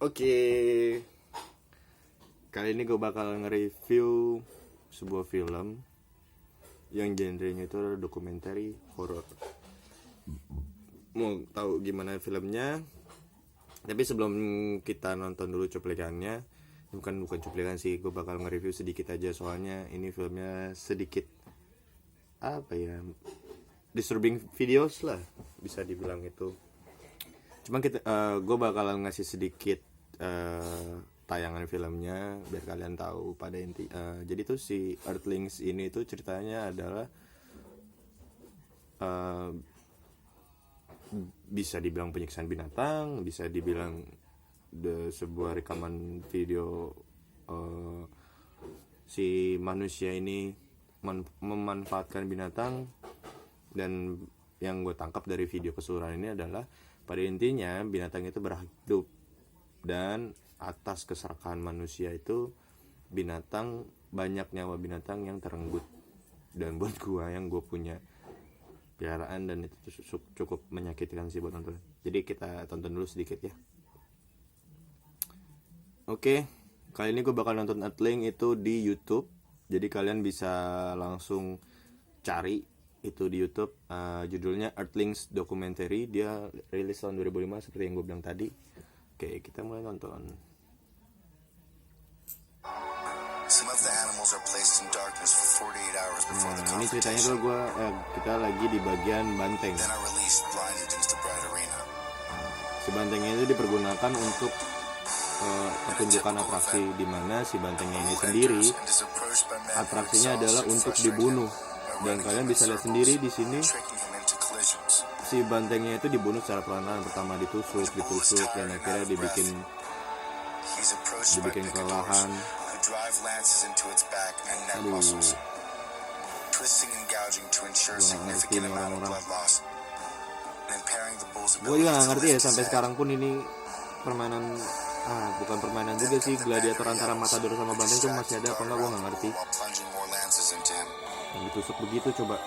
Oke, kali ini gue bakal nge-review sebuah film yang genrenya itu adalah dokumenter horor. Mau tahu gimana filmnya? Tapi sebelum kita nonton dulu cuplikannya, bukan cuplikan sih, gue bakal nge-review sedikit aja soalnya ini filmnya sedikit apa ya, disturbing videos lah bisa dibilang itu. Cuman gue bakalan ngasih sedikit tayangan filmnya biar kalian tahu pada inti. Jadi tuh si Earthlings ini tuh ceritanya adalah bisa dibilang penyiksaan binatang, bisa dibilang sebuah rekaman video si manusia ini memanfaatkan binatang. Dan yang gue tangkap dari video keseluruhan ini adalah pada intinya binatang itu berhak hidup, dan atas keserakahan manusia itu banyak nyawa binatang yang terenggut. Dan buat gua yang gue punya piaraan, dan itu cukup menyakitkan sih buat nonton. Jadi kita tonton dulu sedikit ya. Oke, kali ini gue bakal nonton Earthling itu di YouTube. Jadi kalian bisa langsung cari itu di YouTube. Judulnya Earthlings Documentary. Dia rilis tahun 2005 seperti yang gue bilang tadi. Oke, kita mulai nonton. Ini ceritanya tuh kita lagi di bagian banteng. Si bantengnya itu dipergunakan untuk pertunjukan atraksi, di mana si bantengnya ini sendiri atraksinya adalah untuk dibunuh. Dan kalian bisa lihat sendiri di sini si bantengnya itu dibunuh secara perlahan. Pertama ditusuk dan akhirnya dibikin kelelahan. Aduh, gue gak ngerti nih orang-orang. Gue juga gak ngerti ya sampai sekarang pun ini permainan, bukan permainan juga sih, gladiator antara matador sama banteng tuh masih ada apa enggak, gue gak ngerti. Yang ditusuk begitu coba.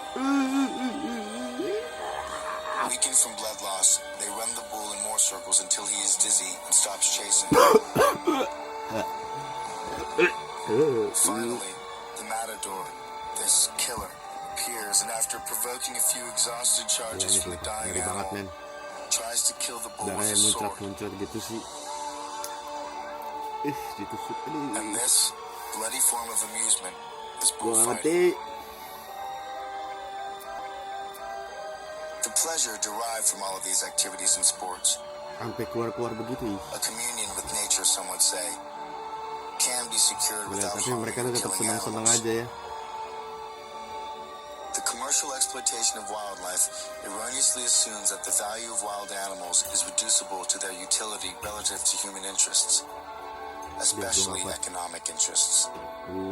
Weakened from blood loss, they run the bull in more circles until he is dizzy and stops chasing. Finally, the matador, this killer, appears and after provoking a few exhausted charges from the dying animal, tries to kill the bull with a sword. Muncrat gitu sih. Ditusuk. And this bloody form of amusement is bullfighting. The pleasure derived from all of these activities and sports, sampai keluar begitu, a communion with nature, some would say, can be secured without harming and killing animals. Aja ya. The commercial exploitation of wildlife erroneously assumes that the value of wild animals is reducible to their utility relative to human interests, especially economic interests. But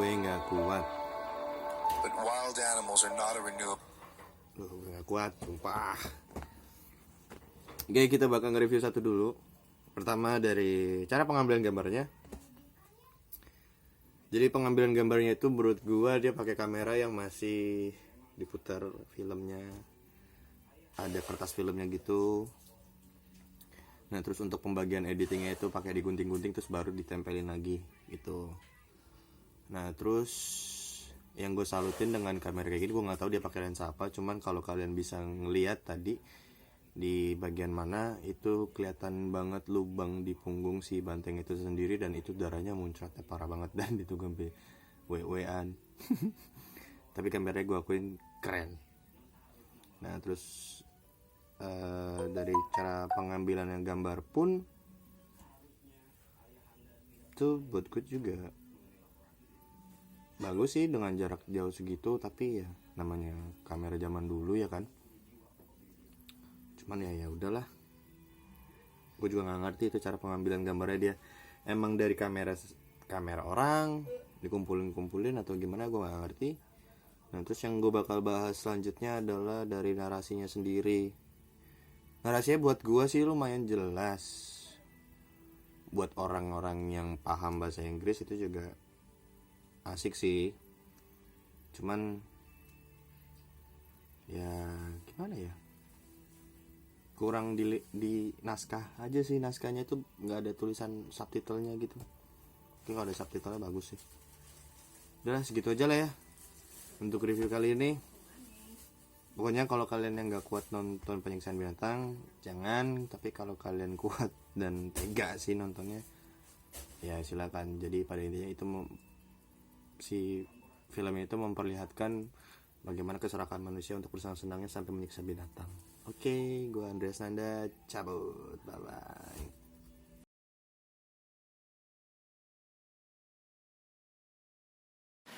wild animals are not a renewable. Gak kuat, sumpah. Oke, kita bakal nge-review satu dulu. Pertama dari cara pengambilan gambarnya. Jadi pengambilan gambarnya itu menurut gua dia pakai kamera yang masih diputar filmnya. Ada kertas filmnya gitu. Nah, terus untuk pembagian editingnya itu pakai digunting-gunting terus baru ditempelin lagi gitu. Nah, terus yang gue salutin dengan kamera kayak gini, gue nggak tahu dia pakai lensa apa, cuman kalau kalian bisa ngelihat tadi di bagian mana itu kelihatan banget lubang di punggung si banteng itu sendiri, dan itu darahnya muncratnya parah banget, dan itu sampai we-wean. Tapi kameranya gue akuin keren. Nah, terus dari cara pengambilan yang gambar pun tuh buat gue juga bagus sih dengan jarak jauh segitu. Tapi ya namanya kamera zaman dulu ya kan. Cuman ya udahlah, gue juga nggak ngerti itu cara pengambilan gambarnya dia emang dari kamera orang dikumpulin atau gimana, gue nggak ngerti. Nah, terus yang gue bakal bahas selanjutnya adalah dari narasinya sendiri. Narasinya buat gue sih lumayan jelas. Buat orang-orang yang paham bahasa Inggris itu juga asik sih. Cuman ya gimana ya, kurang di naskah aja sih. Naskahnya itu nggak ada tulisan subtitlenya gitu. Mungkin kalau ada subtitlenya bagus sih. Udah segitu aja lah ya untuk review kali ini. Pokoknya kalau kalian yang nggak kuat nonton penyiksaan binatang jangan, tapi kalau kalian kuat dan tega sih nontonnya ya silakan. Jadi pada intinya itu si film itu memperlihatkan bagaimana keserakahan manusia untuk bersenang-senangnya sampai menyiksa binatang. Oke, gue Andreas Nanda cabut, bye bye.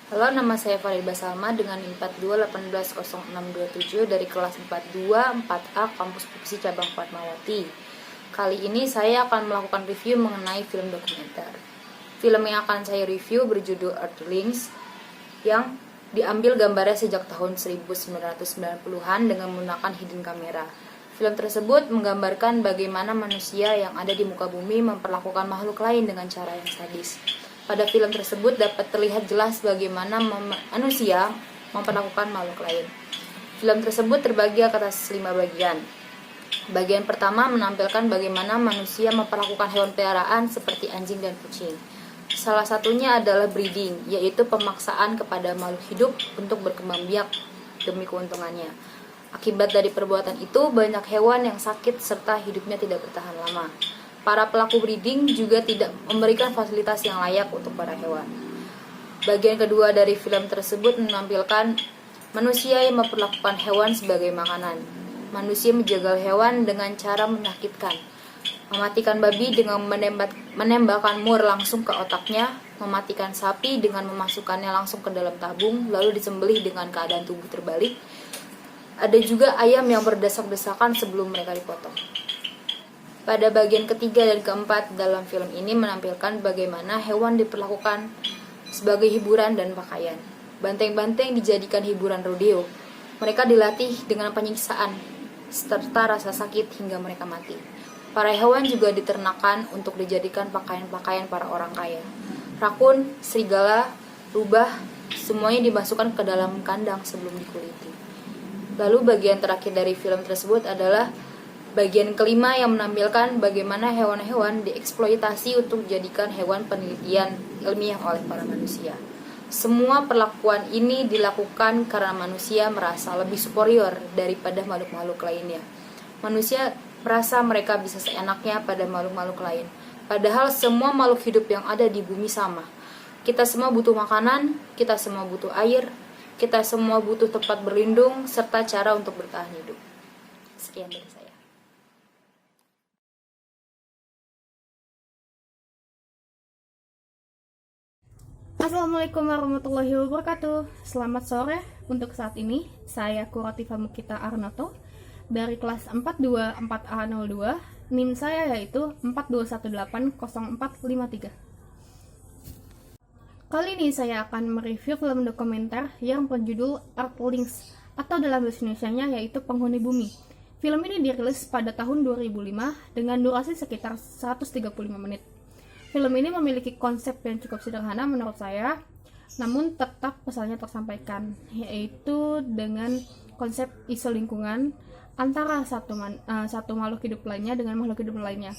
Halo, nama saya Fariba Salma dengan NIM 42180627 dari kelas 42 4A Kampus Pupsi Cabang Fatmawati. Kali ini saya akan melakukan review mengenai film dokumenter. Film yang akan saya review berjudul Earthlings yang diambil gambarnya sejak tahun 1990-an dengan menggunakan hidden camera. Film tersebut menggambarkan bagaimana manusia yang ada di muka bumi memperlakukan makhluk lain dengan cara yang sadis. Pada film tersebut dapat terlihat jelas bagaimana manusia memperlakukan makhluk lain. Film tersebut terbagi atas 5 bagian. Bagian pertama menampilkan bagaimana manusia memperlakukan hewan peliharaan seperti anjing dan kucing. Salah satunya adalah breeding, yaitu pemaksaan kepada makhluk hidup untuk berkembang biak demi keuntungannya. Akibat dari perbuatan itu, banyak hewan yang sakit serta hidupnya tidak bertahan lama. Para pelaku breeding juga tidak memberikan fasilitas yang layak untuk para hewan. Bagian kedua dari film tersebut menampilkan manusia yang memperlakukan hewan sebagai makanan. Manusia menjagal hewan dengan cara menyakitkan. Mematikan babi dengan menembakkan mur langsung ke otaknya, mematikan sapi dengan memasukkannya langsung ke dalam tabung, lalu disembelih dengan keadaan tubuh terbalik. Ada juga ayam yang berdesak-desakan sebelum mereka dipotong. Pada bagian ketiga dan keempat dalam film ini menampilkan bagaimana hewan diperlakukan sebagai hiburan dan pakaian. Banteng-banteng dijadikan hiburan rodeo. Mereka dilatih dengan penyiksaan serta rasa sakit hingga mereka mati. Para hewan juga diternakan untuk dijadikan pakaian-pakaian para orang kaya. Rakun, serigala, rubah, semuanya dimasukkan ke dalam kandang sebelum dikuliti. Lalu bagian terakhir dari film tersebut adalah bagian kelima yang menampilkan bagaimana hewan-hewan dieksploitasi untuk dijadikan hewan penelitian ilmiah oleh para manusia. Semua perlakuan ini dilakukan karena manusia merasa lebih superior daripada makhluk-makhluk lainnya. Manusia merasa mereka bisa seenaknya pada makhluk-makhluk lain. Padahal semua makhluk hidup yang ada di bumi sama. Kita semua butuh makanan, kita semua butuh air, kita semua butuh tempat berlindung, serta cara untuk bertahan hidup. Sekian dari saya. Assalamualaikum warahmatullahi wabarakatuh. Selamat sore untuk saat ini. Saya Kurativa Mukita Arnoto dari kelas 424A02. NIM saya yaitu 42180453. Kali ini saya akan mereview film dokumenter yang berjudul Earthlings atau dalam bahasa Indonesianya yaitu Penghuni Bumi. Film ini dirilis pada tahun 2005 dengan durasi sekitar 135 menit. Film ini memiliki konsep yang cukup sederhana menurut saya, namun tetap pesannya tersampaikan, yaitu dengan konsep isu lingkungan antara satu makhluk hidup lainnya dengan makhluk hidup lainnya.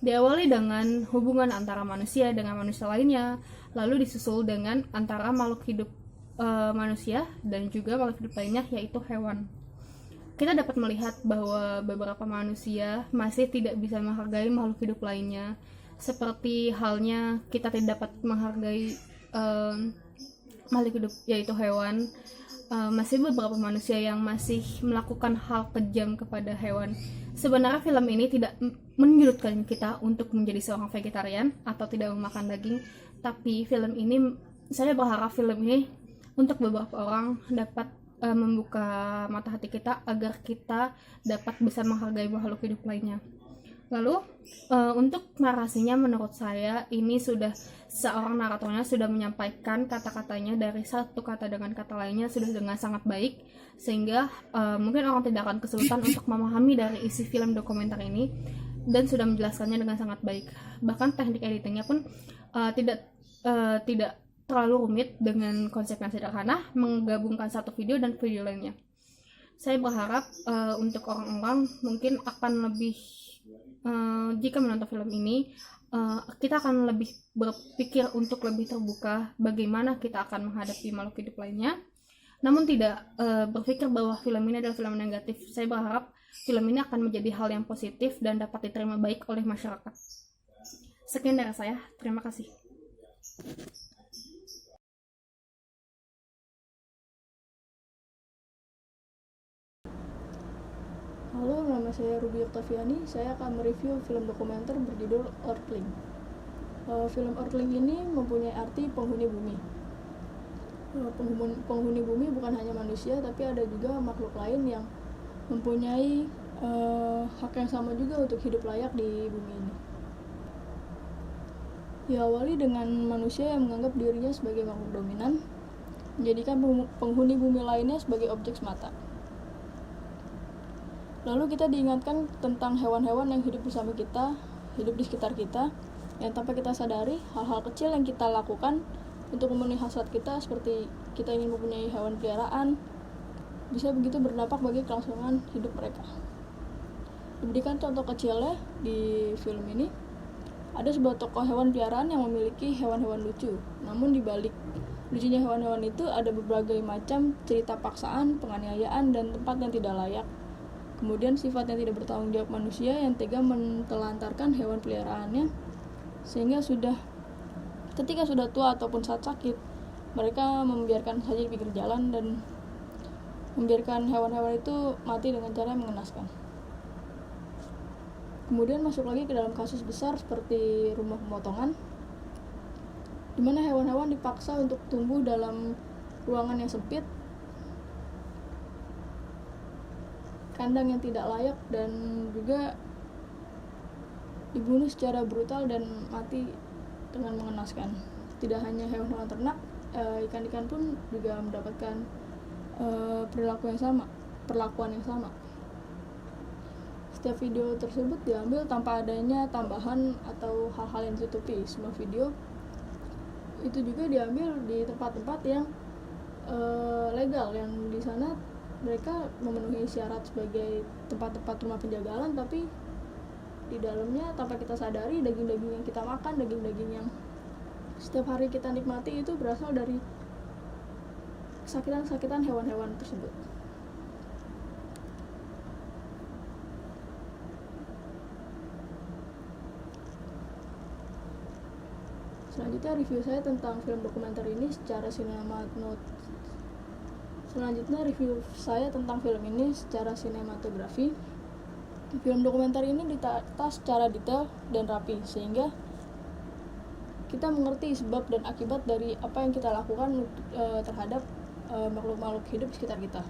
Diawali dengan hubungan antara manusia dengan manusia lainnya, lalu disusul dengan antara makhluk hidup manusia dan juga makhluk hidup lainnya yaitu hewan. Kita dapat melihat bahwa beberapa manusia masih tidak bisa menghargai makhluk hidup lainnya, seperti halnya kita tidak dapat menghargai makhluk hidup yaitu hewan. Masih beberapa manusia yang masih melakukan hal kejam kepada hewan. Sebenarnya film ini tidak menyurutkan kita untuk menjadi seorang vegetarian atau tidak memakan daging, tapi film ini, saya berharap film ini untuk beberapa orang dapat membuka mata hati kita agar kita dapat bisa menghargai makhluk hidup lainnya. Lalu untuk narasinya menurut saya ini sudah seorang naratornya sudah menyampaikan kata-katanya dari satu kata dengan kata lainnya sudah dengan sangat baik, sehingga mungkin orang tidak akan kesulitan untuk memahami dari isi film dokumenter ini dan sudah menjelaskannya dengan sangat baik. Bahkan teknik editingnya pun tidak terlalu rumit dengan konsep yang sederhana menggabungkan satu video dan video lainnya. Saya berharap untuk orang-orang mungkin akan lebih jika menonton film ini kita akan lebih berpikir untuk lebih terbuka bagaimana kita akan menghadapi makhluk hidup lainnya, namun tidak berpikir bahwa film ini adalah film negatif. Saya berharap film ini akan menjadi hal yang positif dan dapat diterima baik oleh masyarakat. Sekian dari saya, terima kasih. Halo, nama saya Ruby Octaviani. Saya akan mereview film dokumenter berjudul Earthling. Film Earthling ini mempunyai arti penghuni bumi. Penghuni bumi bukan hanya manusia, tapi ada juga makhluk lain yang mempunyai hak yang sama juga untuk hidup layak di bumi ini. Diawali dengan manusia yang menganggap dirinya sebagai makhluk dominan, menjadikan penghuni bumi lainnya sebagai objek semata. Lalu kita diingatkan tentang hewan-hewan yang hidup bersama kita, hidup di sekitar kita, yang tanpa kita sadari, hal-hal kecil yang kita lakukan untuk memenuhi hasrat kita, seperti kita ingin mempunyai hewan peliharaan, bisa begitu berdampak bagi kelangsungan hidup mereka. Diberikan contoh kecilnya di film ini, ada sebuah tokoh hewan peliharaan yang memiliki hewan-hewan lucu, namun di balik lucunya hewan-hewan itu ada berbagai macam cerita paksaan, penganiayaan, dan tempat yang tidak layak. Kemudian sifat yang tidak bertanggung jawab manusia yang tega mentelantarkan hewan peliharaannya, sehingga ketika sudah tua ataupun saat sakit, mereka membiarkan saja di pinggir jalan dan membiarkan hewan-hewan itu mati dengan cara yang mengenaskan. Kemudian masuk lagi ke dalam kasus besar seperti rumah pemotongan, di mana hewan-hewan dipaksa untuk tumbuh dalam ruangan yang sempit, kandang yang tidak layak, dan juga dibunuh secara brutal dan mati dengan mengenaskan. Tidak hanya hewan-hewan ternak, ikan-ikan pun juga mendapatkan perlakuan yang sama. Setiap video tersebut diambil tanpa adanya tambahan atau hal-hal yang ditutupi. Semua video itu juga diambil di tempat-tempat yang legal, yang di sana mereka memenuhi syarat sebagai tempat-tempat rumah penjagalan, tapi di dalamnya tanpa kita sadari daging-daging yang kita makan, daging-daging yang setiap hari kita nikmati itu berasal dari kesakitan-kesakitan hewan-hewan tersebut. Selanjutnya review saya tentang film dokumenter ini secara sinematografi. Film dokumenter ini ditata secara detail dan rapi, sehingga kita mengerti sebab dan akibat dari apa yang kita lakukan terhadap makhluk-makhluk hidup di sekitar kita.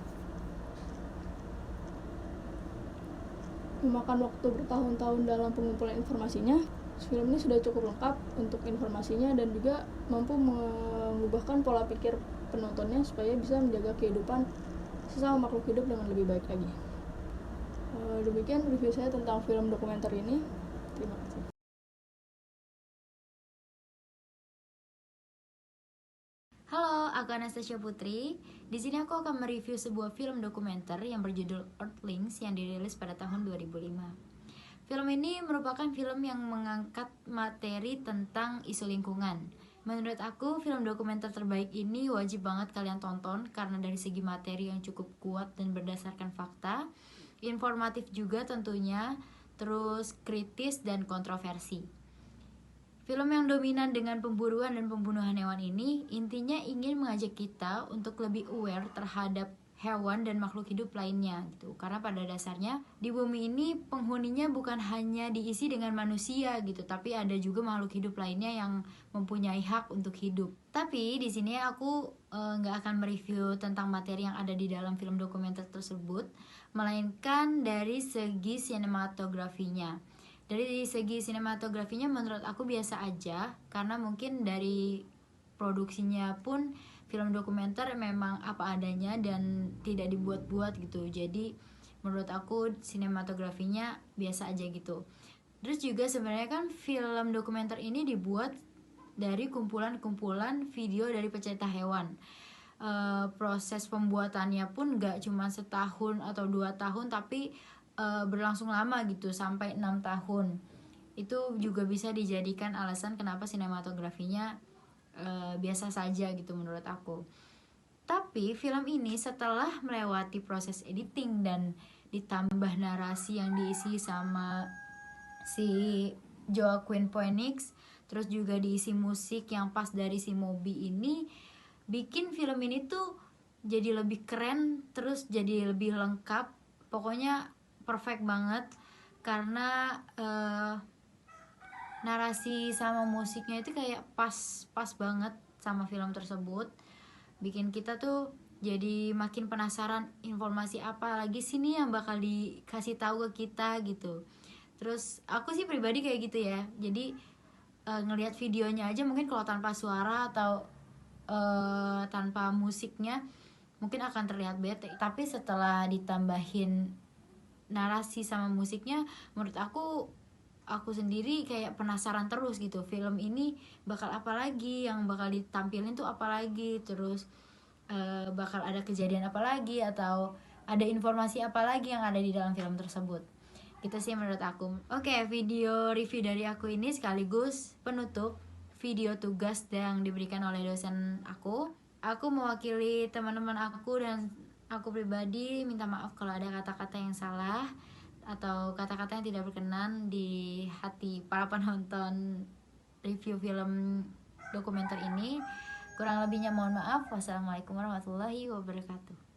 Memakan waktu bertahun-tahun dalam pengumpulan informasinya, film ini sudah cukup lengkap untuk informasinya dan juga mampu mengubahkan pola pikir penontonnya supaya bisa menjaga kehidupan sesama makhluk hidup dengan lebih baik lagi. Demikian review saya tentang film dokumenter ini. Terima kasih. Halo, aku Anastasia Putri. Di sini aku akan mereview sebuah film dokumenter yang berjudul Earthlings yang dirilis pada tahun 2005. Film ini merupakan film yang mengangkat materi tentang isu lingkungan. Menurut aku, film dokumenter terbaik ini wajib banget kalian tonton karena dari segi materi yang cukup kuat dan berdasarkan fakta, informatif juga tentunya, terus kritis dan kontroversi. Film yang dominan dengan pemburuan dan pembunuhan hewan ini intinya ingin mengajak kita untuk lebih aware terhadap hewan dan makhluk hidup lainnya gitu. Karena pada dasarnya di bumi ini penghuninya bukan hanya diisi dengan manusia gitu, tapi ada juga makhluk hidup lainnya yang mempunyai hak untuk hidup. Tapi di sini aku nggak akan mereview tentang materi yang ada di dalam film dokumenter tersebut, melainkan dari segi sinematografinya. Dari segi sinematografinya menurut aku biasa aja, karena mungkin dari produksinya pun film dokumenter memang apa adanya dan tidak dibuat-buat gitu. Jadi menurut aku sinematografinya biasa aja gitu. Terus juga sebenarnya kan film dokumenter ini dibuat dari kumpulan-kumpulan video dari pecinta hewan. proses pembuatannya pun gak cuma setahun atau 2 tahun, tapi berlangsung lama gitu, sampai 6 tahun. Itu juga bisa dijadikan alasan kenapa sinematografinya biasa saja gitu menurut aku. Tapi film ini setelah melewati proses editing dan ditambah narasi yang diisi sama si Joaquin Phoenix, terus juga diisi musik yang pas dari si Moby ini, bikin film ini tuh jadi lebih keren, terus jadi lebih lengkap. Pokoknya perfect banget karena narasi sama musiknya itu kayak pas banget sama film tersebut, bikin kita tuh jadi makin penasaran informasi apa lagi sih nih yang bakal dikasih tahu ke kita gitu. Terus aku sih pribadi kayak gitu ya, jadi ngelihat videonya aja mungkin kalau tanpa suara atau tanpa musiknya mungkin akan terlihat bete, tapi setelah ditambahin narasi sama musiknya, menurut aku sendiri kayak penasaran terus gitu, film ini bakal apa lagi, yang bakal ditampilin tuh apa lagi, terus bakal ada kejadian apa lagi atau ada informasi apa lagi yang ada di dalam film tersebut. Gitu sih menurut aku. Oke, video review dari aku ini sekaligus penutup video tugas yang diberikan oleh dosen aku. Aku mewakili teman-teman aku dan aku pribadi minta maaf kalau ada kata-kata yang salah atau kata-kata yang tidak berkenan di hati para penonton review film dokumenter ini. Kurang lebihnya mohon maaf. Wassalamualaikum warahmatullahi wabarakatuh.